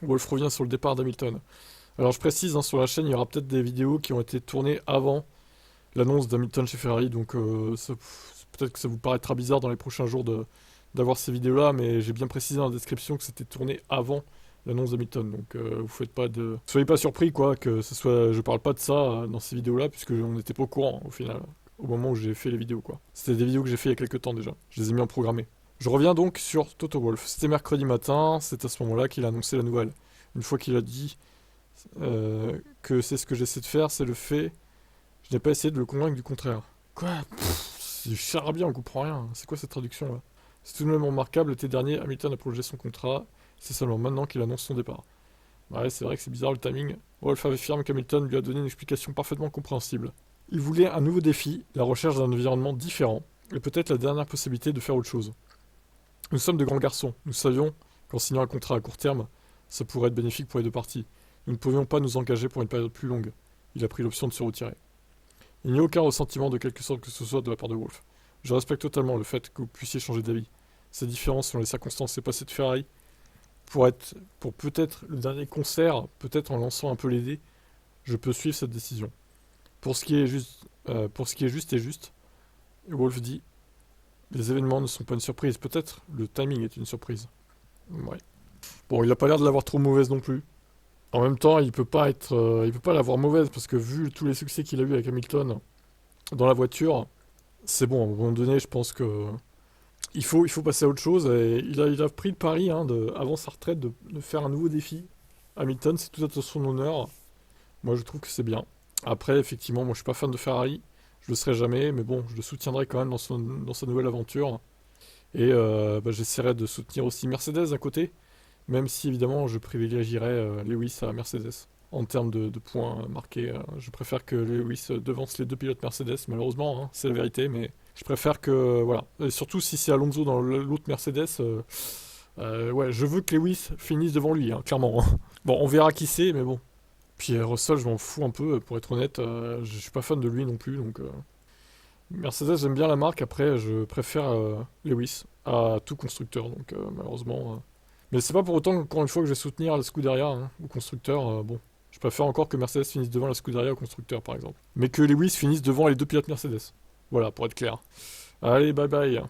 Wolff revient sur le départ d'Hamilton. Alors je précise, hein, sur la chaîne, il y aura peut-être des vidéos qui ont été tournées avant l'annonce d'Hamilton chez Ferrari, donc peut-être que ça vous paraîtra bizarre dans les prochains jours d'avoir ces vidéos-là, mais j'ai bien précisé dans la description que c'était tourné avant l'annonce d'Hamilton, donc vous faites pas de... Soyez pas surpris, quoi, que ce soit... Je parle pas de ça dans ces vidéos-là, puisque on n'était pas au courant, au final, au moment où j'ai fait les vidéos, quoi. C'était des vidéos que j'ai fait il y a quelques temps déjà, je les ai mis en programmé. Je reviens donc sur Toto Wolff. C'était mercredi matin, c'est à ce moment-là qu'il a annoncé la nouvelle. Une fois qu'il a dit que c'est ce que j'essaie de faire, c'est le fait. Je n'ai pas essayé de le convaincre du contraire. Quoi? C'est du charabia, on comprend rien. C'est quoi cette traduction là? C'est tout de même remarquable, l'été dernier, Hamilton a prolongé son contrat. C'est seulement maintenant qu'il annonce son départ. Ouais, c'est vrai que c'est bizarre le timing. Wolff affirme qu'Hamilton lui a donné une explication parfaitement compréhensible. Il voulait un nouveau défi, la recherche d'un environnement différent, et peut-être la dernière possibilité de faire autre chose. Nous sommes de grands garçons. Nous savions qu'en signant un contrat à court terme, ça pourrait être bénéfique pour les deux parties. Nous ne pouvions pas nous engager pour une période plus longue. Il a pris l'option de se retirer. Il n'y a aucun ressentiment de quelque sorte que ce soit de la part de Wolff. Je respecte totalement le fait que vous puissiez changer d'avis. Ces différences selon les circonstances et passées de Ferrari, pour peut-être le dernier concert, peut-être en lançant un peu les dés, je peux suivre cette décision. Pour ce qui est juste et juste, Wolff dit, les événements ne sont pas une surprise. Peut-être le timing est une surprise. Ouais. Bon, il a pas l'air de l'avoir trop mauvaise non plus. En même temps, il peut pas l'avoir mauvaise parce que vu tous les succès qu'il a eu avec Hamilton dans la voiture, c'est bon. À un moment donné, je pense que il faut passer à autre chose. Et il a pris le pari, hein, avant sa retraite, de faire un nouveau défi. Hamilton, c'est tout à son honneur. Moi, je trouve que c'est bien. Après, effectivement, moi, je suis pas fan de Ferrari. Je le serai jamais, mais bon, je le soutiendrai quand même dans sa nouvelle aventure. Et j'essaierai de soutenir aussi Mercedes à côté. Même si évidemment je privilégierais Lewis à Mercedes. En termes de points marqués, je préfère que Lewis devance les deux pilotes Mercedes, malheureusement, hein, c'est la vérité, mais je préfère que. Voilà. Et surtout si c'est Alonso dans l'autre Mercedes, ouais, je veux que Lewis finisse devant lui, hein, clairement. Hein. Bon, on verra qui c'est, mais bon. Puis Russell, je m'en fous un peu, pour être honnête, je suis pas fan de lui non plus, donc. Mercedes, j'aime bien la marque, après je préfère Lewis à tout constructeur, donc malheureusement. Mais c'est pas pour autant, encore une fois, que je vais soutenir la Scuderia hein, au constructeur. Bon, je préfère encore que Mercedes finisse devant la Scuderia au constructeur, par exemple. Mais que Lewis finisse devant les deux pilotes Mercedes. Voilà, pour être clair. Allez, bye bye.